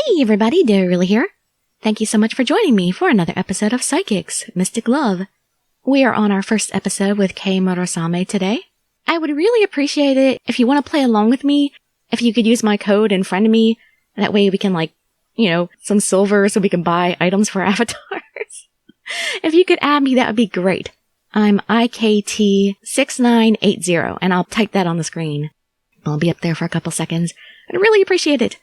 Hey everybody, Dirili here. Thank you so much for joining me for another episode of PsychiXX, Mystic Love. We are on our first episode with Kei Murasama today. I would really appreciate it if you want to play along with me, if you could use my code and friend me. That way we can some silver so we can buy items for avatars. If you could add me, that would be great. I'm IKT6980 and I'll type that on the screen. I'll be up there for a couple seconds. I'd really appreciate it.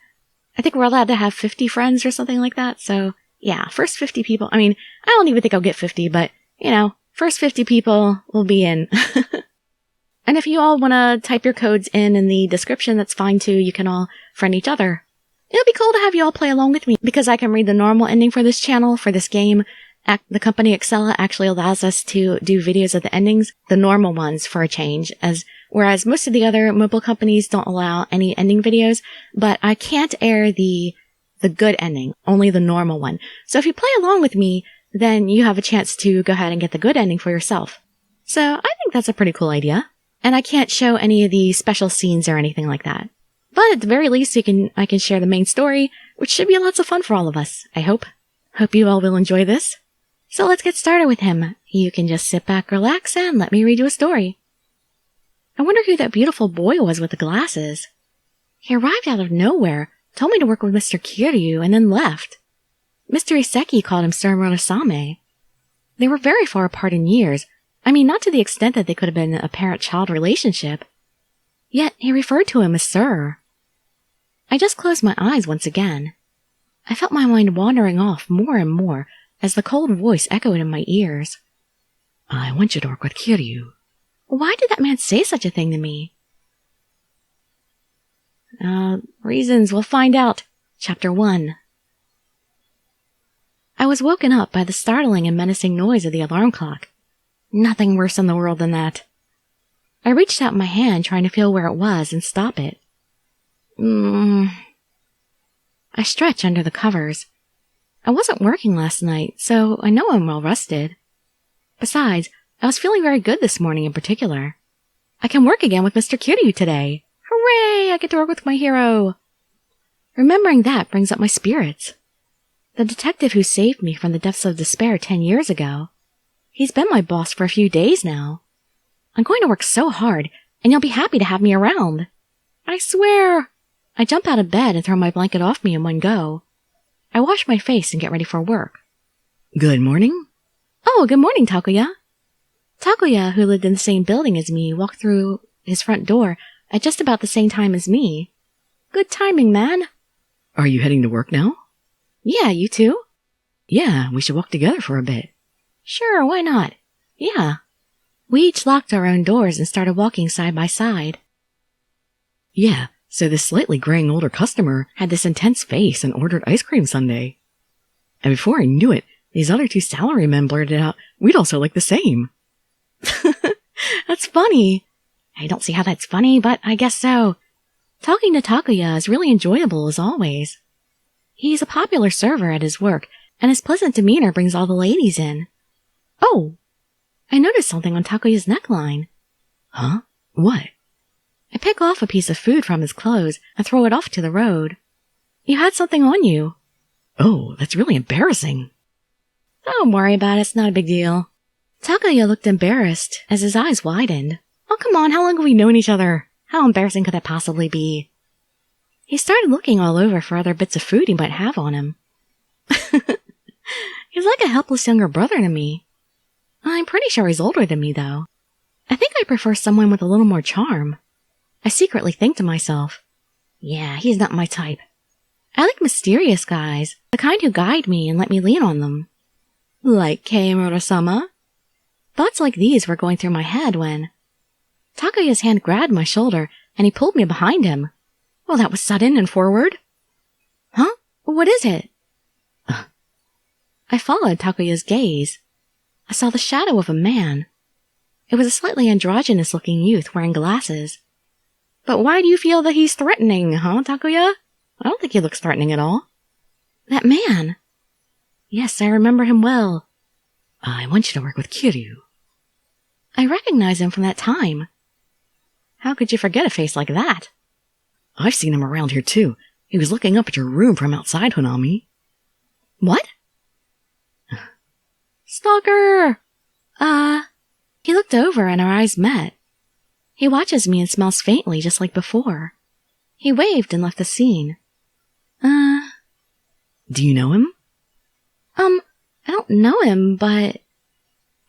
I think we're allowed to have 50 friends or something like that. So yeah, first 50 people. I mean, I don't even think I'll get 50, but first 50 people will be in. And if you all want to type your codes in the description, that's fine too. You can all friend each other. It'll be cool to have you all play along with me because I can read the normal ending for this channel, for this game. The company Accela actually allows us to do videos of the endings, the normal ones for a change, whereas most of the other mobile companies don't allow any ending videos, but I can't air the good ending, only the normal one. So if you play along with me, then you have a chance to go ahead and get the good ending for yourself. So I think that's a pretty cool idea. And I can't show any of the special scenes or anything like that. But at the very least, I can share the main story, which should be lots of fun for all of us, I hope. Hope you all will enjoy this. So let's get started with him. You can just sit back, relax, and let me read you a story. I wonder who that beautiful boy was with the glasses. He arrived out of nowhere, told me to work with Mr. Kiryu, and then left. Mr. Iseki called him Sir Murasame. They were very far apart in years. I mean, not to the extent that they could have been a parent-child relationship. Yet he referred to him as Sir. I just closed my eyes once again. I felt my mind wandering off more and more as the cold voice echoed in my ears. I want you to work with Kiryu. Why did that man say such a thing to me? Reasons we'll find out. Chapter 1. I was woken up by the startling and menacing noise of the alarm clock. Nothing worse in the world than that. I reached out my hand trying to feel where it was and stop it. I stretched under the covers. I wasn't working last night, so I know I'm well rested. Besides, I was feeling very good this morning in particular. I can work again with Mr. Kiryu today. Hooray! I get to work with my hero. Remembering that brings up my spirits. The detective who saved me from the depths of despair 10 years ago. He's been my boss for a few days now. I'm going to work so hard, and you'll be happy to have me around. I swear. I jump out of bed and throw my blanket off me in one go. I wash my face and get ready for work. Good morning. Oh, good morning, Takuya. Takuya, who lived in the same building as me, walked through his front door at just about the same time as me. Good timing, man. Are you heading to work now? Yeah, you too? Yeah, we should walk together for a bit. Sure, why not? Yeah. We each locked our own doors and started walking side by side. Yeah, so this slightly graying older customer had this intense face and ordered ice cream sundae. And before I knew it, these other two salarymen blurted out, we'd also like the same. That's funny. I don't see how that's funny, but I guess so. Talking to Takuya is really enjoyable as always. He's a popular server at his work, and his pleasant demeanor brings all the ladies in. Oh! I noticed something on Takuya's neckline. Huh? What? I pick off a piece of food from his clothes and throw it off to the road. You had something on you. Oh, that's really embarrassing. Don't worry about it, it's not a big deal. Takuya looked embarrassed as his eyes widened. Oh, come on, how long have we known each other? How embarrassing could that possibly be? He started looking all over for other bits of food he might have on him. He's like a helpless younger brother to me. I'm pretty sure he's older than me, though. I think I prefer someone with a little more charm. I secretly think to myself, yeah, he's not my type. I like mysterious guys, the kind who guide me and let me lean on them. Like Kei Murasama? Thoughts like these were going through my head when Takuya's hand grabbed my shoulder and he pulled me behind him. Well, that was sudden and forward. Huh? What is it? I followed Takuya's gaze. I saw the shadow of a man. It was a slightly androgynous-looking youth wearing glasses. But why do you feel that he's threatening, huh, Takuya? I don't think he looks threatening at all. That man. Yes, I remember him well. I want you to work with Kiryu. I recognize him from that time. How could you forget a face like that? I've seen him around here too. He was looking up at your room from outside, Hanami. What? Stalker! He looked over and our eyes met. He watches me and smells faintly just like before. He waved and left the scene. Do you know him? I don't know him, but...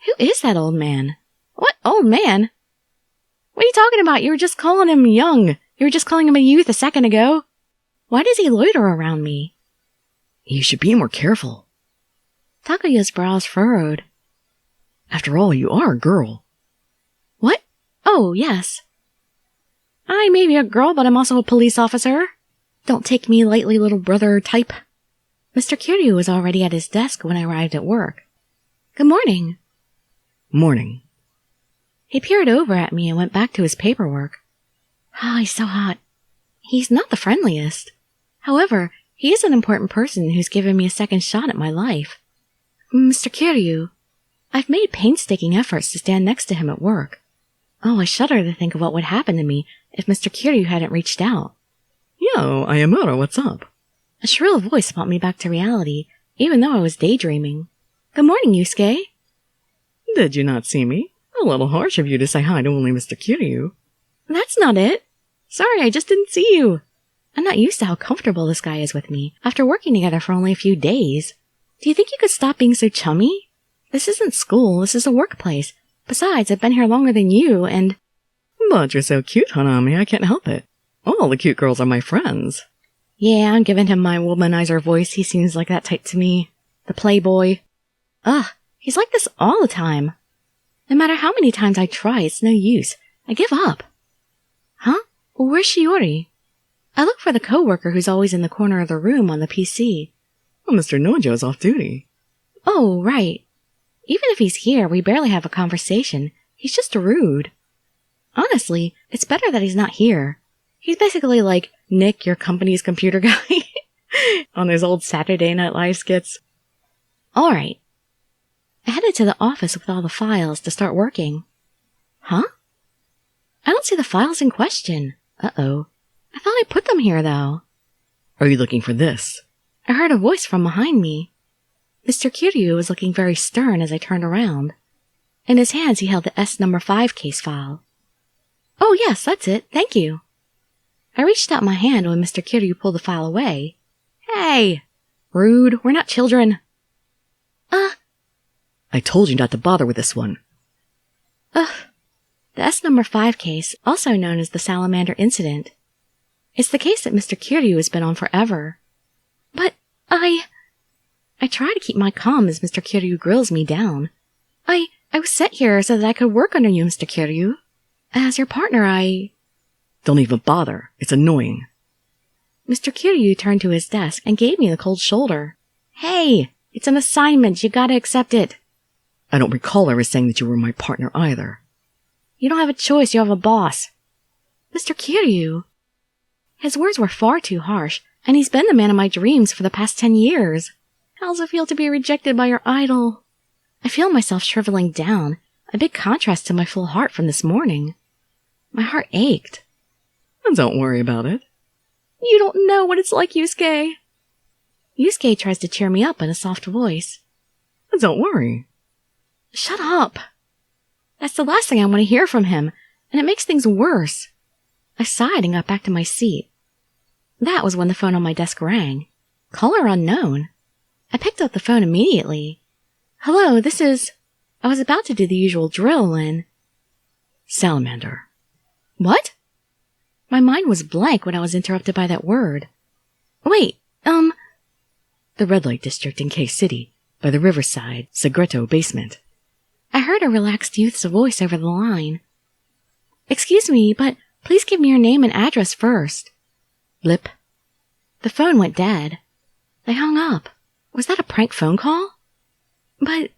Who is that old man? What old man? What are you talking about? You were just calling him young. You were just calling him a youth a second ago. Why does he loiter around me? You should be more careful. Takuya's brows furrowed. After all, you are a girl. What? Oh, yes. I may be a girl, but I'm also a police officer. Don't take me lightly, little brother type. Mr. Kiryu was already at his desk when I arrived at work. Good morning. Morning. He peered over at me and went back to his paperwork. Ah, he's so hot. He's not the friendliest. However, he is an important person who's given me a second shot at my life. Mr. Kiryu, I've made painstaking efforts to stand next to him at work. Oh, I shudder to think of what would happen to me if Mr. Kiryu hadn't reached out. Yo, Ayamura, what's up? A shrill voice brought me back to reality, even though I was daydreaming. Good morning, Yusuke. Did you not see me? A little harsh of you to say hi to only Mr. Kiryu. That's not it. Sorry, I just didn't see you. I'm not used to how comfortable this guy is with me, after working together for only a few days. Do you think you could stop being so chummy? This isn't school, this is a workplace. Besides, I've been here longer than you, and... But you're so cute, Hanami, I can't help it. All the cute girls are my friends. Yeah, I'm giving him my womanizer voice. He seems like that type to me. The playboy. Ugh, he's like this all the time. No matter how many times I try, it's no use. I give up. Huh? Where's Shiori? I look for the coworker who's always in the corner of the room on the PC. Well, Mr. Nojo's off duty. Oh, right. Even if he's here, we barely have a conversation. He's just rude. Honestly, it's better that he's not here. He's basically like Nick, your company's computer guy, on those old Saturday Night Live skits. All right. I headed to the office with all the files to start working. Huh? I don't see the files in question. Uh-oh. I thought I put them here, though. Are you looking for this? I heard a voice from behind me. Mr. Kiryu was looking very stern as I turned around. In his hands he held the S number 5 case file. Oh yes, that's it. Thank you. I reached out my hand when Mr. Kiryu pulled the file away. Hey! Rude, we're not children. I told you not to bother with this one. The S number 5 case, also known as the salamander incident. It's the case that Mr. Kiryu has been on forever. But I try to keep my calm as Mr. Kiryu grills me down. I was sent here so that I could work under you, Mr. Kiryu. As your partner, Don't even bother. It's annoying. Mr. Kiryu turned to his desk and gave me the cold shoulder. Hey, it's an assignment. You gotta accept it. I don't recall ever saying that you were my partner either. You don't have a choice. You have a boss. Mr. Kiryu. His words were far too harsh, and he's been the man of my dreams for the past 10 years. How's it feel to be rejected by your idol? I feel myself shriveling down, a big contrast to my full heart from this morning. My heart ached. Don't worry about it. You don't know what it's like, Yusuke. Yusuke tries to cheer me up in a soft voice. Don't worry. Shut up. That's the last thing I want to hear from him, and it makes things worse. I sighed and got back to my seat. That was when the phone on my desk rang. Caller unknown. I picked up the phone immediately. Hello, this is... I was about to do the usual drill when... Salamander. What? My mind was blank when I was interrupted by that word. Wait, The red light district in Kei City, by the riverside, Segreto basement. I heard a relaxed youth's voice over the line. Excuse me, but please give me your name and address first. Blip. The phone went dead. They hung up. Was that a prank phone call? But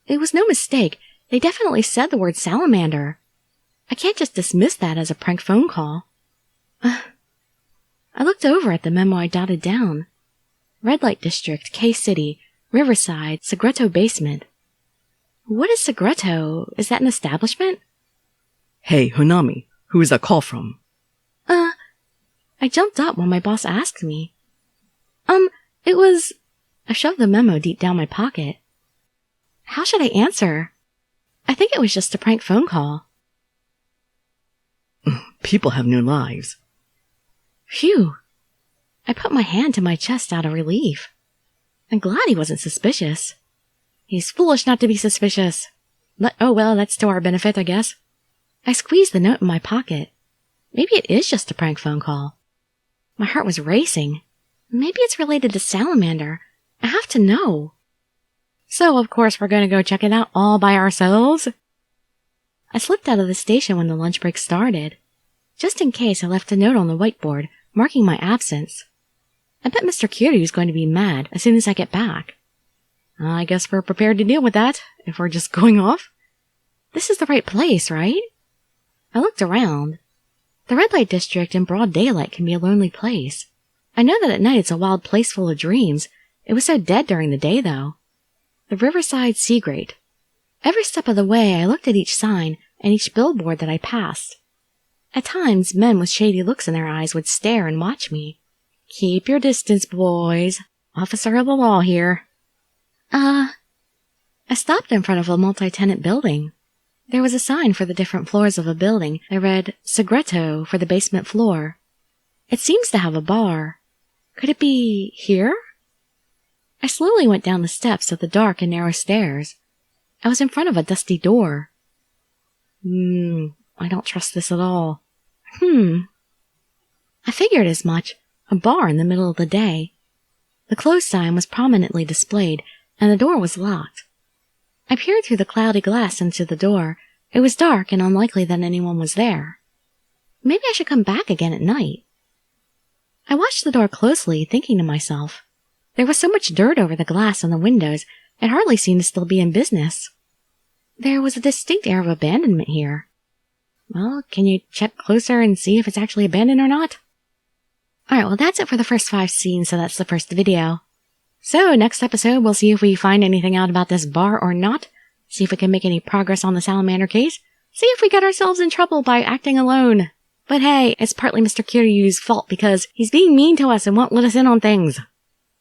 it was no mistake. They definitely said the word salamander. I can't just dismiss that as a prank phone call. I looked over at the memo I jotted down. Red Light District, Kei City, Riverside, Segreto Basement. What is Segreto? Is that an establishment? Hey, Hanami, who is that call from? I jumped up when my boss asked me. It was... I shoved the memo deep down my pocket. How should I answer? I think it was just a prank phone call. People have no lives. Phew. I put my hand to my chest out of relief. I'm glad he wasn't suspicious. He's foolish not to be suspicious. But, oh well, that's to our benefit, I guess. I squeezed the note in my pocket. Maybe it is just a prank phone call. My heart was racing. Maybe it's related to Salamander. I have to know. So, of course, we're going to go check it out all by ourselves. I slipped out of the station when the lunch break started. Just in case, I left a note on the whiteboard, marking my absence. I bet Mr. Kiryu's going to be mad as soon as I get back. I guess we're prepared to deal with that, if we're just going off. This is the right place, right? I looked around. The red light district in broad daylight can be a lonely place. I know that at night it's a wild place full of dreams. It was so dead during the day, though. The Riverside Sea Grate. Every step of the way, I looked at each sign and each billboard that I passed. At times, men with shady looks in their eyes would stare and watch me. Keep your distance, boys. Officer of the law here. I stopped in front of a multi-tenant building. There was a sign for the different floors of a building that read, Segreto for the basement floor. It seems to have a bar. Could it be here? I slowly went down the steps of the dark and narrow stairs. I was in front of a dusty door. I don't trust this at all. I figured as much. A bar in the middle of the day. The closed sign was prominently displayed, and the door was locked. I peered through the cloudy glass into the door. It was dark and unlikely that anyone was there. Maybe I should come back again at night. I watched the door closely, thinking to myself. There was so much dirt over the glass and the windows, it hardly seemed to still be in business. There was a distinct air of abandonment here. Well, can you check closer and see if it's actually abandoned or not? Alright, well that's it for the first 5 scenes, so that's the first video. So, next episode, we'll see if we find anything out about this bar or not, see if we can make any progress on the Salamander case, see if we got ourselves in trouble by acting alone. But hey, it's partly Mr. Kiryu's fault because he's being mean to us and won't let us in on things.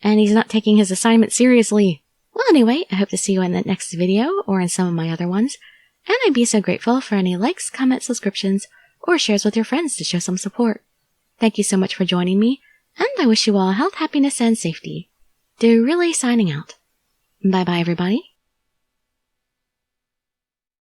And he's not taking his assignment seriously. Well anyway, I hope to see you in the next video, or in some of my other ones, and I'd be so grateful for any likes, comments, subscriptions, or shares with your friends to show some support. Thank you so much for joining me, and I wish you all health, happiness, and safety. Dirili signing out. Bye-bye, everybody.